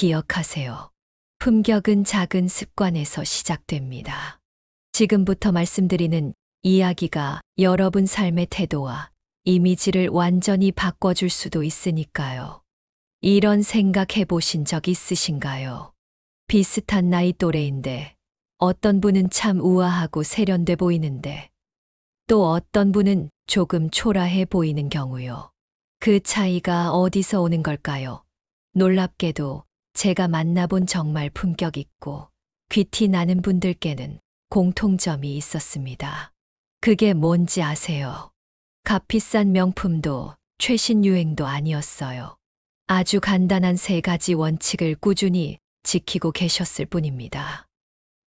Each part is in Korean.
기억하세요. 품격은 작은 습관에서 시작됩니다. 지금부터 말씀드리는 이야기가 여러분 삶의 태도와 이미지를 완전히 바꿔줄 수도 있으니까요. 이런 생각 해보신 적 있으신가요? 비슷한 나이 또래인데 어떤 분은 참 우아하고 세련돼 보이는데 또 어떤 분은 조금 초라해 보이는 경우요. 그 차이가 어디서 오는 걸까요? 놀랍게도 제가 만나본 정말 품격 있고 귀티 나는 분들께는 공통점이 있었습니다. 그게 뭔지 아세요? 값비싼 명품도 최신 유행도 아니었어요. 아주 간단한 3가지 원칙을 꾸준히 지키고 계셨을 뿐입니다.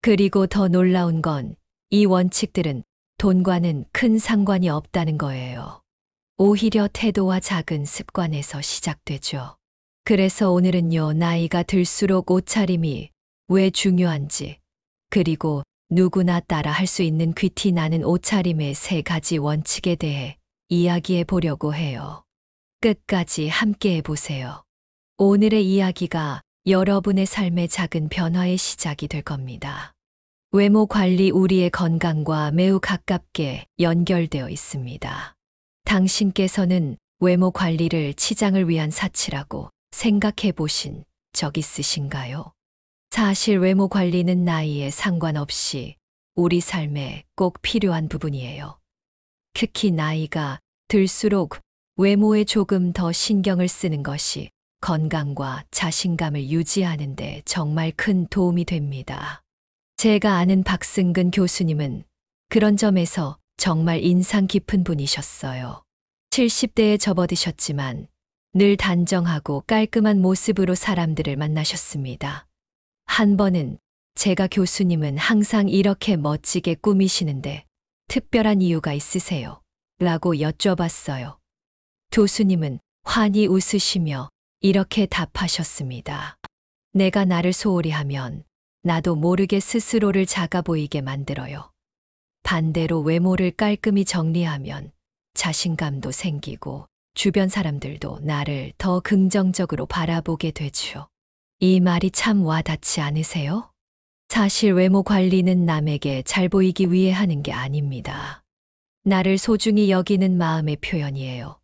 그리고 더 놀라운 건 이 원칙들은 돈과는 큰 상관이 없다는 거예요. 오히려 태도와 작은 습관에서 시작되죠. 그래서 오늘은요, 나이가 들수록 옷차림이 왜 중요한지, 그리고 누구나 따라 할 수 있는 귀티 나는 옷차림의 3가지 원칙에 대해 이야기해 보려고 해요. 끝까지 함께 해보세요. 오늘의 이야기가 여러분의 삶의 작은 변화의 시작이 될 겁니다. 외모 관리 우리의 건강과 매우 가깝게 연결되어 있습니다. 당신께서는 외모 관리를 치장을 위한 사치라고 생각해 보신 적 있으신가요? 사실 외모 관리는 나이에 상관없이 우리 삶에 꼭 필요한 부분이에요. 특히 나이가 들수록 외모에 조금 더 신경을 쓰는 것이 건강과 자신감을 유지하는 데 정말 큰 도움이 됩니다. 제가 아는 박승근 교수님은 그런 점에서 정말 인상 깊은 분이셨어요. 70대에 접어드셨지만 늘 단정하고 깔끔한 모습으로 사람들을 만나셨습니다. 한 번은 제가 교수님은 항상 이렇게 멋지게 꾸미시는데 특별한 이유가 있으세요? 라고 여쭤봤어요. 교수님은 환히 웃으시며 이렇게 답하셨습니다. 내가 나를 소홀히 하면 나도 모르게 스스로를 작아 보이게 만들어요. 반대로 외모를 깔끔히 정리하면 자신감도 생기고 주변 사람들도 나를 더 긍정적으로 바라보게 되죠. 이 말이 참 와닿지 않으세요? 사실 외모 관리는 남에게 잘 보이기 위해 하는 게 아닙니다. 나를 소중히 여기는 마음의 표현이에요.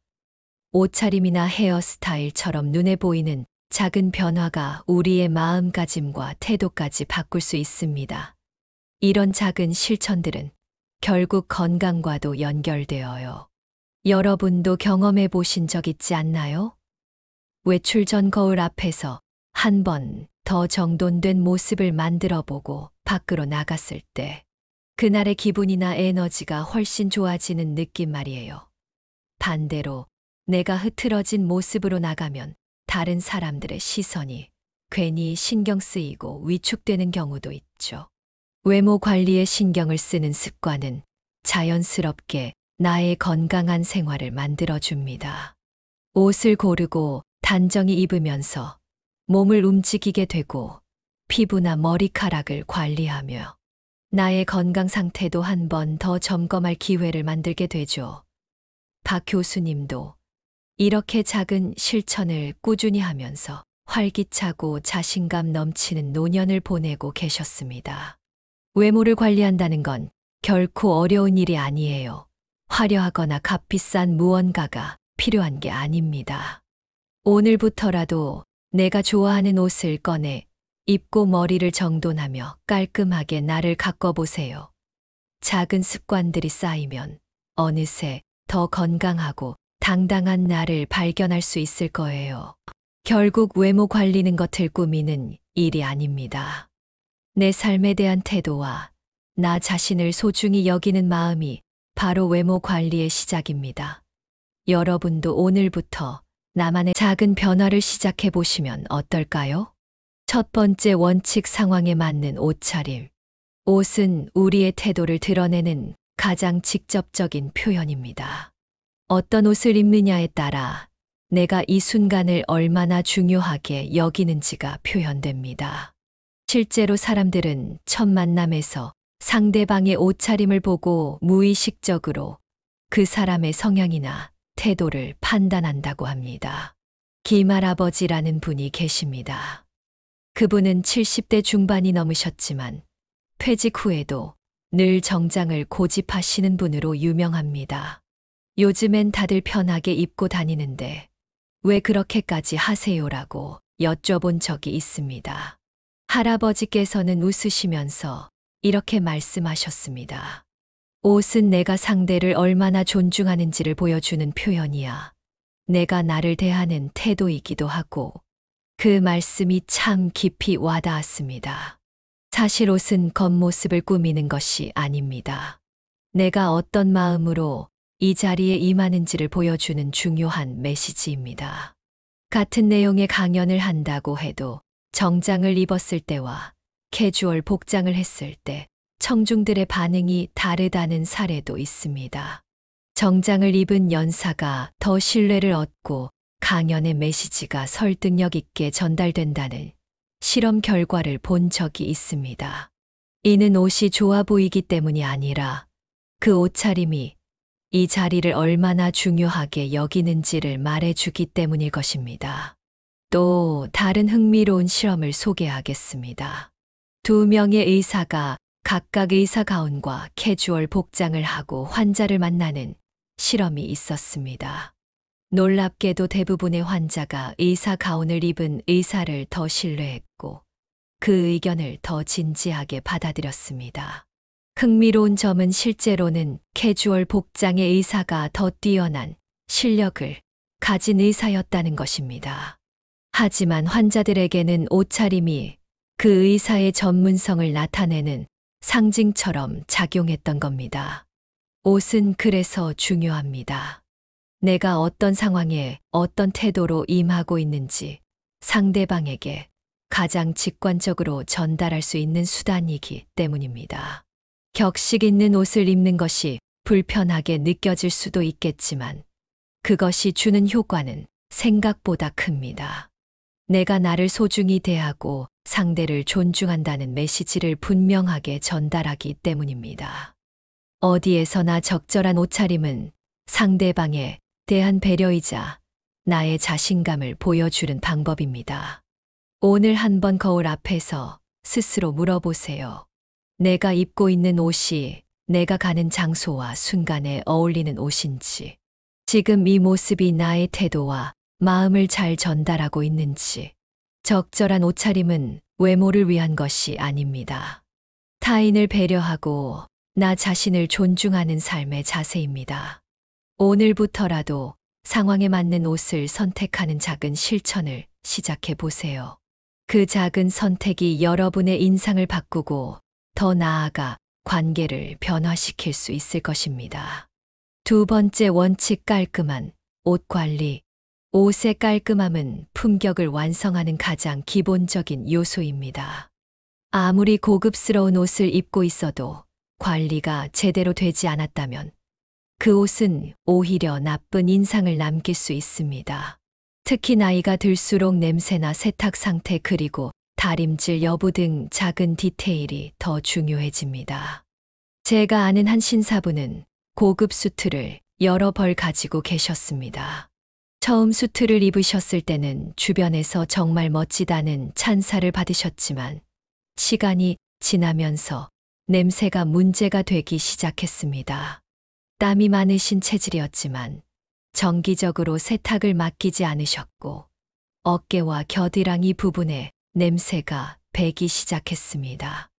옷차림이나 헤어스타일처럼 눈에 보이는 작은 변화가 우리의 마음가짐과 태도까지 바꿀 수 있습니다. 이런 작은 실천들은 결국 건강과도 연결되어요. 여러분도 경험해 보신 적 있지 않나요? 외출 전 거울 앞에서 한 번 더 정돈된 모습을 만들어 보고 밖으로 나갔을 때 그날의 기분이나 에너지가 훨씬 좋아지는 느낌 말이에요. 반대로 내가 흐트러진 모습으로 나가면 다른 사람들의 시선이 괜히 신경 쓰이고 위축되는 경우도 있죠. 외모 관리에 신경을 쓰는 습관은 자연스럽게 나의 건강한 생활을 만들어줍니다. 옷을 고르고 단정히 입으면서 몸을 움직이게 되고 피부나 머리카락을 관리하며 나의 건강 상태도 한 번 더 점검할 기회를 만들게 되죠. 박 교수님도 이렇게 작은 실천을 꾸준히 하면서 활기차고 자신감 넘치는 노년을 보내고 계셨습니다. 외모를 관리한다는 건 결코 어려운 일이 아니에요. 화려하거나 값비싼 무언가가 필요한 게 아닙니다. 오늘부터라도 내가 좋아하는 옷을 꺼내 입고 머리를 정돈하며 깔끔하게 나를 가꿔보세요. 작은 습관들이 쌓이면 어느새 더 건강하고 당당한 나를 발견할 수 있을 거예요. 결국 외모 관리는 겉을 꾸미는 일이 아닙니다. 내 삶에 대한 태도와 나 자신을 소중히 여기는 마음이 바로 외모 관리의 시작입니다. 여러분도 오늘부터 나만의 작은 변화를 시작해 보시면 어떨까요? 첫 번째 원칙, 상황에 맞는 옷차림. 옷은 우리의 태도를 드러내는 가장 직접적인 표현입니다. 어떤 옷을 입느냐에 따라 내가 이 순간을 얼마나 중요하게 여기는지가 표현됩니다. 실제로 사람들은 첫 만남에서 상대방의 옷차림을 보고 무의식적으로 그 사람의 성향이나 태도를 판단한다고 합니다. 김할아버지라는 분이 계십니다. 그분은 70대 중반이 넘으셨지만 퇴직 후에도 늘 정장을 고집하시는 분으로 유명합니다. 요즘엔 다들 편하게 입고 다니는데 왜 그렇게까지 하세요라고 여쭤본 적이 있습니다. 할아버지께서는 웃으시면서 이렇게 말씀하셨습니다. 옷은 내가 상대를 얼마나 존중하는지를 보여주는 표현이야. 내가 나를 대하는 태도이기도 하고, 그 말씀이 참 깊이 와닿았습니다. 사실 옷은 겉모습을 꾸미는 것이 아닙니다. 내가 어떤 마음으로 이 자리에 임하는지를 보여주는 중요한 메시지입니다. 같은 내용의 강연을 한다고 해도 정장을 입었을 때와 캐주얼 복장을 했을 때 청중들의 반응이 다르다는 사례도 있습니다. 정장을 입은 연사가 더 신뢰를 얻고 강연의 메시지가 설득력 있게 전달된다는 실험 결과를 본 적이 있습니다. 이는 옷이 좋아 보이기 때문이 아니라 그 옷차림이 이 자리를 얼마나 중요하게 여기는지를 말해주기 때문일 것입니다. 또 다른 흥미로운 실험을 소개하겠습니다. 2명의 의사가 각각 의사 가운과 캐주얼 복장을 하고 환자를 만나는 실험이 있었습니다. 놀랍게도 대부분의 환자가 의사 가운을 입은 의사를 더 신뢰했고 그 의견을 더 진지하게 받아들였습니다. 흥미로운 점은 실제로는 캐주얼 복장의 의사가 더 뛰어난 실력을 가진 의사였다는 것입니다. 하지만 환자들에게는 옷차림이 그 의사의 전문성을 나타내는 상징처럼 작용했던 겁니다. 옷은 그래서 중요합니다. 내가 어떤 상황에 어떤 태도로 임하고 있는지 상대방에게 가장 직관적으로 전달할 수 있는 수단이기 때문입니다. 격식 있는 옷을 입는 것이 불편하게 느껴질 수도 있겠지만 그것이 주는 효과는 생각보다 큽니다. 내가 나를 소중히 대하고 상대를 존중한다는 메시지를 분명하게 전달하기 때문입니다. 어디에서나 적절한 옷차림은 상대방에 대한 배려이자 나의 자신감을 보여주는 방법입니다. 오늘 한번 거울 앞에서 스스로 물어보세요. 내가 입고 있는 옷이 내가 가는 장소와 순간에 어울리는 옷인지, 지금 이 모습이 나의 태도와 마음을 잘 전달하고 있는지. 적절한 옷차림은 외모를 위한 것이 아닙니다. 타인을 배려하고 나 자신을 존중하는 삶의 자세입니다. 오늘부터라도 상황에 맞는 옷을 선택하는 작은 실천을 시작해 보세요. 그 작은 선택이 여러분의 인상을 바꾸고 더 나아가 관계를 변화시킬 수 있을 것입니다. 2번째 원칙, 깔끔한 옷 관리. 옷의 깔끔함은 품격을 완성하는 가장 기본적인 요소입니다. 아무리 고급스러운 옷을 입고 있어도 관리가 제대로 되지 않았다면 그 옷은 오히려 나쁜 인상을 남길 수 있습니다. 특히 나이가 들수록 냄새나 세탁 상태 그리고 다림질 여부 등 작은 디테일이 더 중요해집니다. 제가 아는 한 신사부는 고급 수트를 여러 벌 가지고 계셨습니다. 처음 수트를 입으셨을 때는 주변에서 정말 멋지다는 찬사를 받으셨지만 시간이 지나면서 냄새가 문제가 되기 시작했습니다. 땀이 많으신 체질이었지만 정기적으로 세탁을 맡기지 않으셨고 어깨와 겨드랑이 부분에 냄새가 배기 시작했습니다.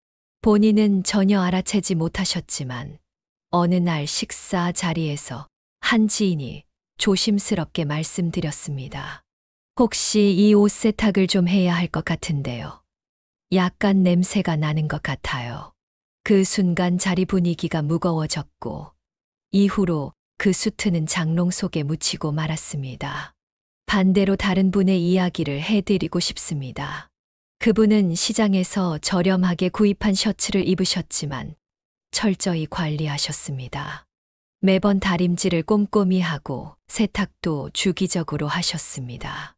본인은 전혀 알아채지 못하셨지만 어느 날 식사 자리에서 한 지인이 조심스럽게 말씀드렸습니다. 혹시 이 옷 세탁을 좀 해야 할 것 같은데요. 약간 냄새가 나는 것 같아요. 그 순간 자리 분위기가 무거워졌고 이후로 그 수트는 장롱 속에 묻히고 말았습니다. 반대로 다른 분의 이야기를 해드리고 싶습니다. 그분은 시장에서 저렴하게 구입한 셔츠를 입으셨지만 철저히 관리하셨습니다. 매번 다림질을 꼼꼼히 하고 세탁도 주기적으로 하셨습니다.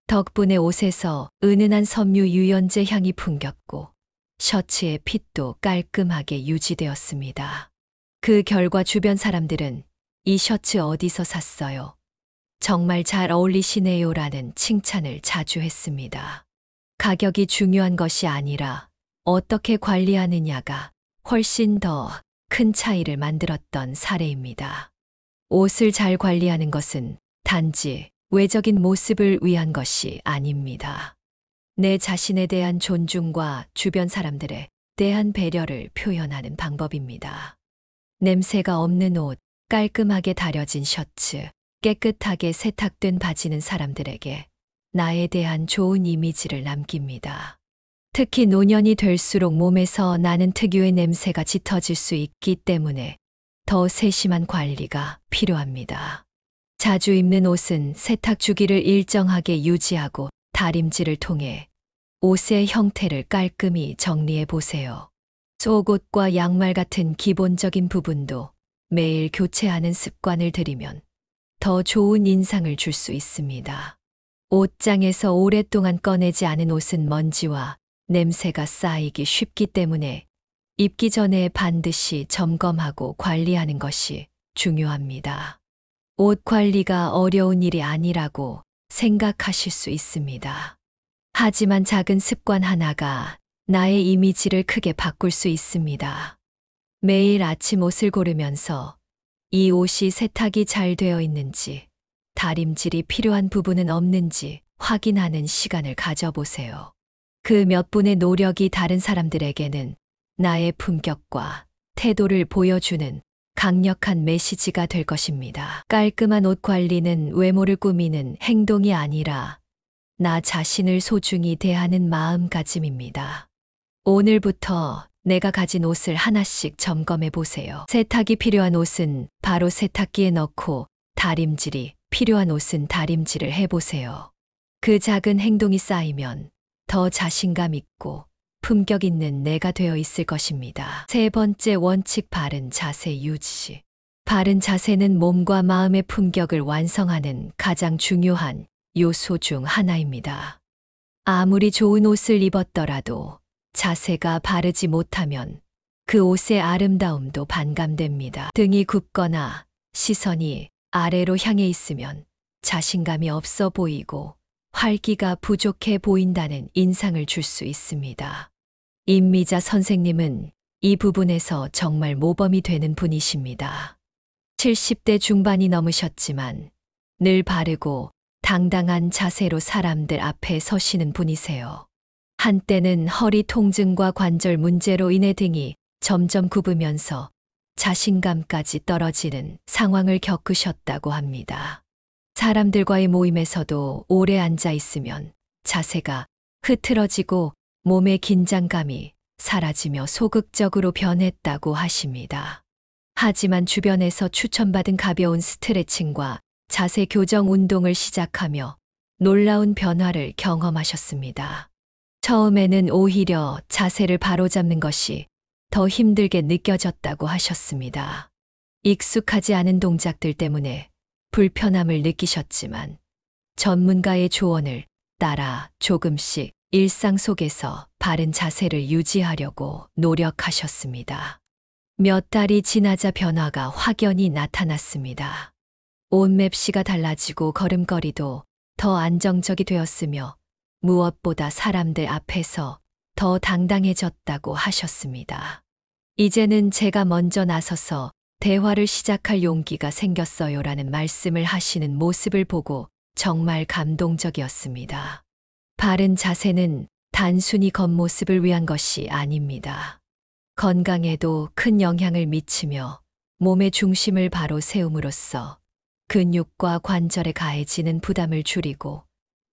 덕분에 옷에서 은은한 섬유 유연제 향이 풍겼고 셔츠의 핏도 깔끔하게 유지되었습니다. 그 결과 주변 사람들은 이 셔츠 어디서 샀어요? 정말 잘 어울리시네요라는 칭찬을 자주 했습니다. 가격이 중요한 것이 아니라 어떻게 관리하느냐가 훨씬 더 큰 차이를 만들었던 사례입니다. 옷을 잘 관리하는 것은 단지 외적인 모습을 위한 것이 아닙니다. 내 자신에 대한 존중과 주변 사람들에 대한 배려를 표현하는 방법입니다. 냄새가 없는 옷, 깔끔하게 다려진 셔츠, 깨끗하게 세탁된 바지는 사람들에게 나에 대한 좋은 이미지를 남깁니다. 특히 노년이 될수록 몸에서 나는 특유의 냄새가 짙어질 수 있기 때문에 더 세심한 관리가 필요합니다. 자주 입는 옷은 세탁 주기를 일정하게 유지하고 다림질을 통해 옷의 형태를 깔끔히 정리해 보세요. 속옷과 양말 같은 기본적인 부분도 매일 교체하는 습관을 들이면 더 좋은 인상을 줄 수 있습니다. 옷장에서 오랫동안 꺼내지 않은 옷은 먼지와 냄새가 쌓이기 쉽기 때문에 입기 전에 반드시 점검하고 관리하는 것이 중요합니다. 옷 관리가 어려운 일이 아니라고 생각하실 수 있습니다. 하지만 작은 습관 하나가 나의 이미지를 크게 바꿀 수 있습니다. 매일 아침 옷을 고르면서 이 옷이 세탁이 잘 되어 있는지, 다림질이 필요한 부분은 없는지 확인하는 시간을 가져보세요. 그 몇 분의 노력이 다른 사람들에게는 나의 품격과 태도를 보여주는 강력한 메시지가 될 것입니다. 깔끔한 옷 관리는 외모를 꾸미는 행동이 아니라 나 자신을 소중히 대하는 마음가짐입니다. 오늘부터 내가 가진 옷을 하나씩 점검해 보세요. 세탁이 필요한 옷은 바로 세탁기에 넣고 다림질이 필요한 옷은 다림질을 해보세요. 그 작은 행동이 쌓이면 더 자신감 있고 품격 있는 내가 되어 있을 것입니다. 세 번째 원칙, 바른 자세 유지. 바른 자세는 몸과 마음의 품격을 완성하는 가장 중요한 요소 중 하나입니다. 아무리 좋은 옷을 입었더라도 자세가 바르지 못하면 그 옷의 아름다움도 반감됩니다. 등이 굽거나 시선이 아래로 향해 있으면 자신감이 없어 보이고 활기가 부족해 보인다는 인상을 줄 수 있습니다. 임미자 선생님은 이 부분에서 정말 모범이 되는 분이십니다. 70대 중반이 넘으셨지만 늘 바르고 당당한 자세로 사람들 앞에 서시는 분이세요. 한때는 허리 통증과 관절 문제로 인해 등이 점점 굽으면서 자신감까지 떨어지는 상황을 겪으셨다고 합니다. 사람들과의 모임에서도 오래 앉아 있으면 자세가 흐트러지고 몸의 긴장감이 사라지며 소극적으로 변했다고 하십니다. 하지만 주변에서 추천받은 가벼운 스트레칭과 자세 교정 운동을 시작하며 놀라운 변화를 경험하셨습니다. 처음에는 오히려 자세를 바로잡는 것이 더 힘들게 느껴졌다고 하셨습니다. 익숙하지 않은 동작들 때문에 불편함을 느끼셨지만 전문가의 조언을 따라 조금씩 일상 속에서 바른 자세를 유지하려고 노력하셨습니다. 몇 달이 지나자 변화가 확연히 나타났습니다. 옷맵시가 달라지고 걸음걸이도 더 안정적이 되었으며 무엇보다 사람들 앞에서 더 당당해졌다고 하셨습니다. 이제는 제가 먼저 나서서 대화를 시작할 용기가 생겼어요라는 말씀을 하시는 모습을 보고 정말 감동적이었습니다. 바른 자세는 단순히 겉모습을 위한 것이 아닙니다. 건강에도 큰 영향을 미치며 몸의 중심을 바로 세움으로써 근육과 관절에 가해지는 부담을 줄이고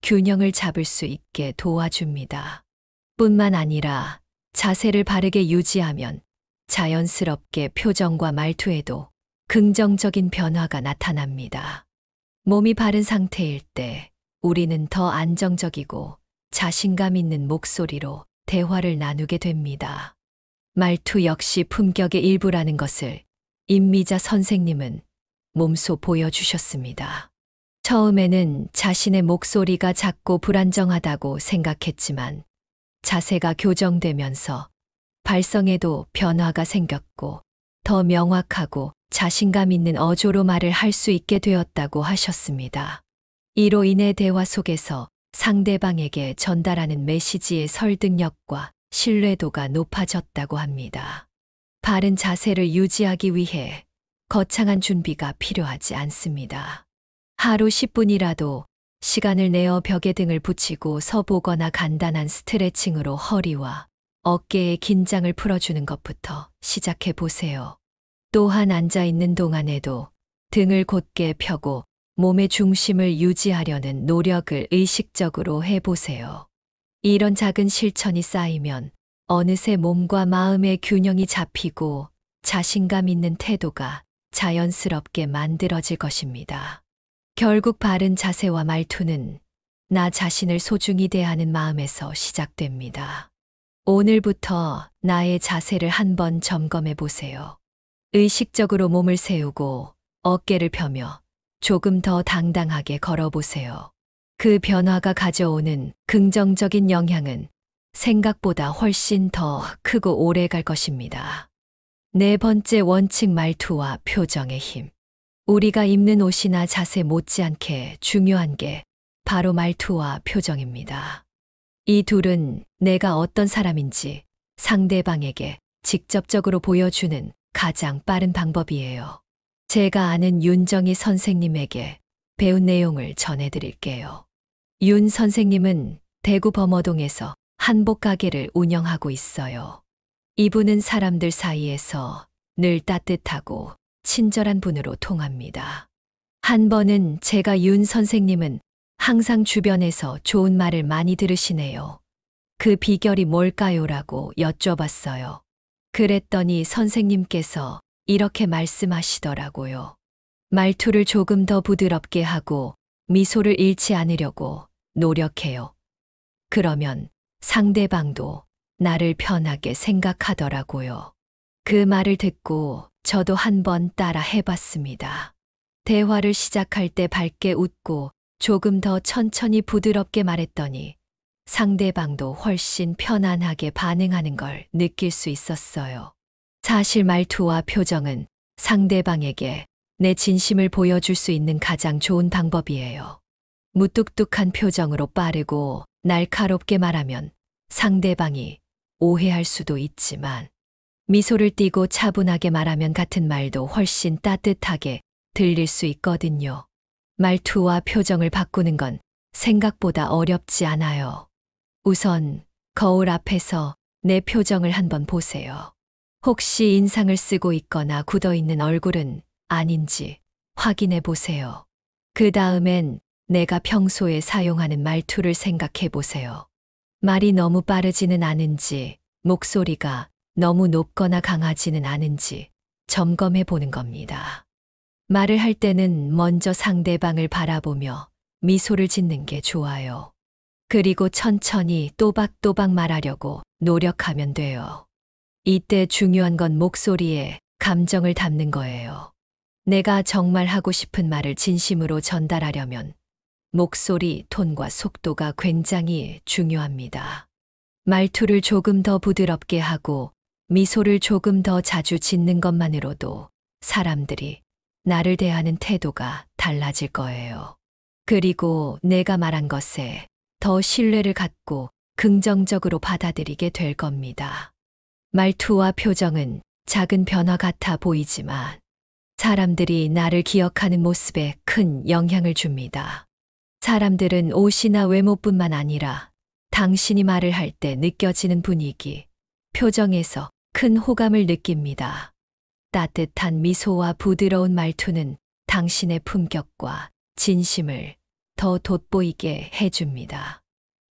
균형을 잡을 수 있게 도와줍니다. 뿐만 아니라 자세를 바르게 유지하면 자연스럽게 표정과 말투에도 긍정적인 변화가 나타납니다. 몸이 바른 상태일 때 우리는 더 안정적이고 자신감 있는 목소리로 대화를 나누게 됩니다. 말투 역시 품격의 일부라는 것을 임미자 선생님은 몸소 보여주셨습니다. 처음에는 자신의 목소리가 작고 불안정하다고 생각했지만 자세가 교정되면서 발성에도 변화가 생겼고 더 명확하고 자신감 있는 어조로 말을 할 수 있게 되었다고 하셨습니다. 이로 인해 대화 속에서 상대방에게 전달하는 메시지의 설득력과 신뢰도가 높아졌다고 합니다. 바른 자세를 유지하기 위해 거창한 준비가 필요하지 않습니다. 하루 10분이라도 시간을 내어 벽에 등을 붙이고 서보거나 간단한 스트레칭으로 허리와 어깨의 긴장을 풀어주는 것부터 시작해 보세요. 또한 앉아있는 동안에도 등을 곧게 펴고 몸의 중심을 유지하려는 노력을 의식적으로 해보세요. 이런 작은 실천이 쌓이면 어느새 몸과 마음의 균형이 잡히고 자신감 있는 태도가 자연스럽게 만들어질 것입니다. 결국 바른 자세와 말투는 나 자신을 소중히 대하는 마음에서 시작됩니다. 오늘부터 나의 자세를 한번 점검해 보세요. 의식적으로 몸을 세우고 어깨를 펴며 조금 더 당당하게 걸어보세요. 그 변화가 가져오는 긍정적인 영향은 생각보다 훨씬 더 크고 오래 갈 것입니다. 네 번째 원칙, 말투와 표정의 힘. 우리가 입는 옷이나 자세 못지않게 중요한 게 바로 말투와 표정입니다. 이 둘은 내가 어떤 사람인지 상대방에게 직접적으로 보여주는 가장 빠른 방법이에요. 제가 아는 윤정희 선생님에게 배운 내용을 전해드릴게요. 윤 선생님은 대구 범어동에서 한복 가게를 운영하고 있어요. 이분은 사람들 사이에서 늘 따뜻하고 친절한 분으로 통합니다. 한 번은 제가 윤 선생님은 항상 주변에서 좋은 말을 많이 들으시네요. 그 비결이 뭘까요?라고 여쭤봤어요. 그랬더니 선생님께서 이렇게 말씀하시더라고요. 말투를 조금 더 부드럽게 하고 미소를 잃지 않으려고 노력해요. 그러면 상대방도 나를 편하게 생각하더라고요. 그 말을 듣고 저도 한번 따라 해봤습니다. 대화를 시작할 때 밝게 웃고 조금 더 천천히 부드럽게 말했더니 상대방도 훨씬 편안하게 반응하는 걸 느낄 수 있었어요. 사실 말투와 표정은 상대방에게 내 진심을 보여줄 수 있는 가장 좋은 방법이에요. 무뚝뚝한 표정으로 빠르고 날카롭게 말하면 상대방이 오해할 수도 있지만 미소를 띠고 차분하게 말하면 같은 말도 훨씬 따뜻하게 들릴 수 있거든요. 말투와 표정을 바꾸는 건 생각보다 어렵지 않아요. 우선 거울 앞에서 내 표정을 한번 보세요. 혹시 인상을 쓰고 있거나 굳어있는 얼굴은 아닌지 확인해 보세요. 그 다음엔 내가 평소에 사용하는 말투를 생각해 보세요. 말이 너무 빠르지는 않은지, 목소리가 너무 높거나 강하지는 않은지 점검해 보는 겁니다. 말을 할 때는 먼저 상대방을 바라보며 미소를 짓는 게 좋아요. 그리고 천천히 또박또박 말하려고 노력하면 돼요. 이때 중요한 건 목소리에 감정을 담는 거예요. 내가 정말 하고 싶은 말을 진심으로 전달하려면 목소리 톤과 속도가 굉장히 중요합니다. 말투를 조금 더 부드럽게 하고 미소를 조금 더 자주 짓는 것만으로도 사람들이 나를 대하는 태도가 달라질 거예요. 그리고 내가 말한 것에 더 신뢰를 갖고 긍정적으로 받아들이게 될 겁니다. 말투와 표정은 작은 변화 같아 보이지만 사람들이 나를 기억하는 모습에 큰 영향을 줍니다. 사람들은 옷이나 외모뿐만 아니라 당신이 말을 할 때 느껴지는 분위기, 표정에서 큰 호감을 느낍니다. 따뜻한 미소와 부드러운 말투는 당신의 품격과 진심을 더 돋보이게 해줍니다.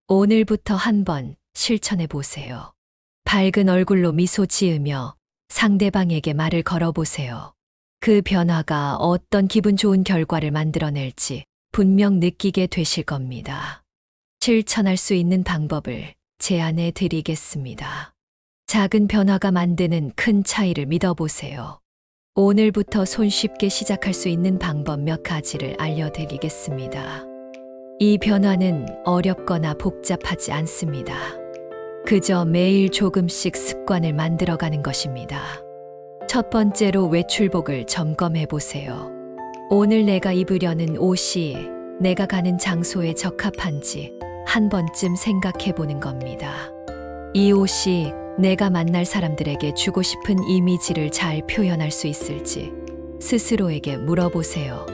오늘부터 한번 실천해 보세요. 밝은 얼굴로 미소 지으며 상대방에게 말을 걸어보세요. 그 변화가 어떤 기분 좋은 결과를 만들어낼지 분명 느끼게 되실 겁니다. 실천할 수 있는 방법을 제안해 드리겠습니다. 작은 변화가 만드는 큰 차이를 믿어보세요. 오늘부터 손쉽게 시작할 수 있는 방법 몇 가지를 알려드리겠습니다. 이 변화는 어렵거나 복잡하지 않습니다. 그저 매일 조금씩 습관을 만들어가는 것입니다. 첫 번째로 외출복을 점검해 보세요. 오늘 내가 입으려는 옷이 내가 가는 장소에 적합한지 한 번쯤 생각해 보는 겁니다. 이 옷이 내가 만날 사람들에게 주고 싶은 이미지를 잘 표현할 수 있을지 스스로에게 물어보세요.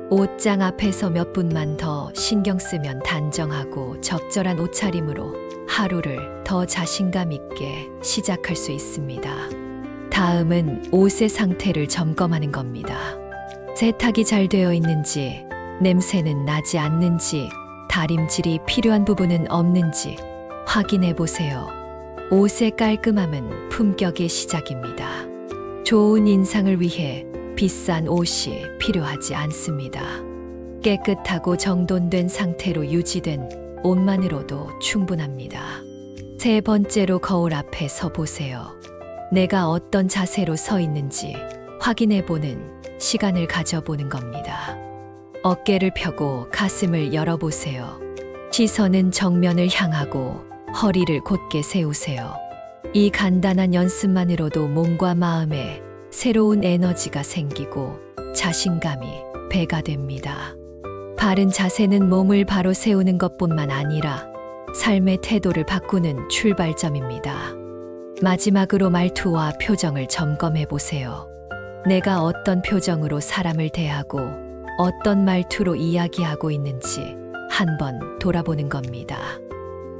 옷장 앞에서 몇 분만 더 신경 쓰면 단정하고 적절한 옷차림으로 하루를 더 자신감 있게 시작할 수 있습니다. 다음은 옷의 상태를 점검하는 겁니다. 세탁이 잘 되어 있는지, 냄새는 나지 않는지, 다림질이 필요한 부분은 없는지 확인해 보세요. 옷의 깔끔함은 품격의 시작입니다. 좋은 인상을 위해 비싼 옷이 필요하지 않습니다. 깨끗하고 정돈된 상태로 유지된 옷만으로도 충분합니다. 세 번째로 거울 앞에 서 보세요. 내가 어떤 자세로 서 있는지 확인해 보는 시간을 가져보는 겁니다. 어깨를 펴고 가슴을 열어보세요. 시선은 정면을 향하고 허리를 곧게 세우세요. 이 간단한 연습만으로도 몸과 마음에 새로운 에너지가 생기고 자신감이 배가 됩니다. 바른 자세는 몸을 바로 세우는 것뿐만 아니라 삶의 태도를 바꾸는 출발점입니다. 마지막으로 말투와 표정을 점검해 보세요. 내가 어떤 표정으로 사람을 대하고 어떤 말투로 이야기하고 있는지 한번 돌아보는 겁니다.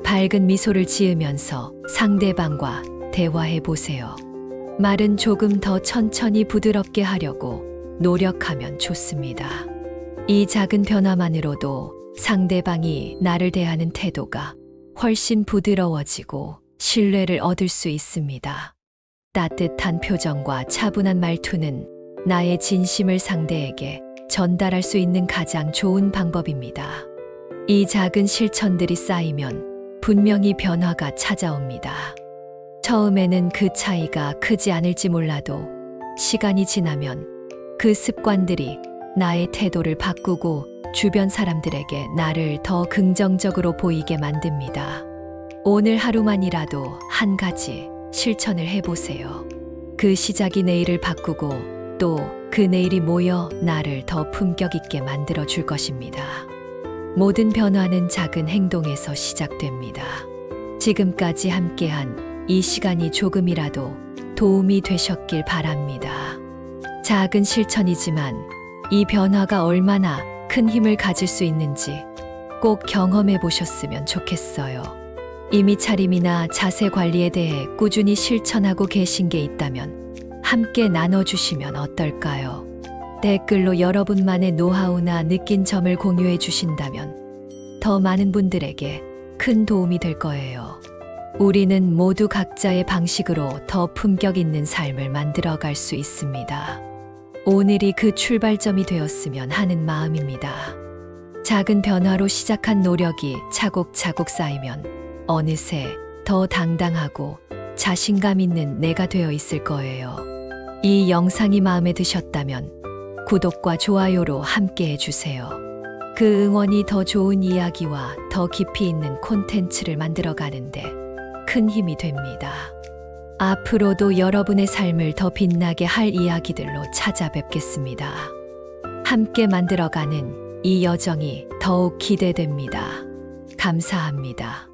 밝은 미소를 지으면서 상대방과 대화해 보세요. 말은 조금 더 천천히 부드럽게 하려고 노력하면 좋습니다. 이 작은 변화만으로도 상대방이 나를 대하는 태도가 훨씬 부드러워지고 신뢰를 얻을 수 있습니다. 따뜻한 표정과 차분한 말투는 나의 진심을 상대에게 전달할 수 있는 가장 좋은 방법입니다. 이 작은 실천들이 쌓이면 분명히 변화가 찾아옵니다. 처음에는 그 차이가 크지 않을지 몰라도 시간이 지나면 그 습관들이 나의 태도를 바꾸고 주변 사람들에게 나를 더 긍정적으로 보이게 만듭니다. 오늘 하루만이라도 한 가지 실천을 해보세요. 그 시작이 내일을 바꾸고 또 그 내일이 모여 나를 더 품격 있게 만들어 줄 것입니다. 모든 변화는 작은 행동에서 시작됩니다. 지금까지 함께한 이 시간이 조금이라도 도움이 되셨길 바랍니다. 작은 실천이지만 이 변화가 얼마나 큰 힘을 가질 수 있는지 꼭 경험해 보셨으면 좋겠어요. 이미 차림이나 자세 관리에 대해 꾸준히 실천하고 계신 게 있다면 함께 나눠주시면 어떨까요? 댓글로 여러분만의 노하우나 느낀 점을 공유해 주신다면 더 많은 분들에게 큰 도움이 될 거예요. 우리는 모두 각자의 방식으로 더 품격 있는 삶을 만들어 갈 수 있습니다. 오늘이 그 출발점이 되었으면 하는 마음입니다. 작은 변화로 시작한 노력이 차곡차곡 쌓이면 어느새 더 당당하고 자신감 있는 내가 되어 있을 거예요. 이 영상이 마음에 드셨다면 구독과 좋아요로 함께 해주세요. 그 응원이 더 좋은 이야기와 더 깊이 있는 콘텐츠를 만들어 가는데 큰 힘이 됩니다. 앞으로도 여러분의 삶을 더 빛나게 할 이야기들로 찾아뵙겠습니다. 함께 만들어가는 이 여정이 더욱 기대됩니다. 감사합니다.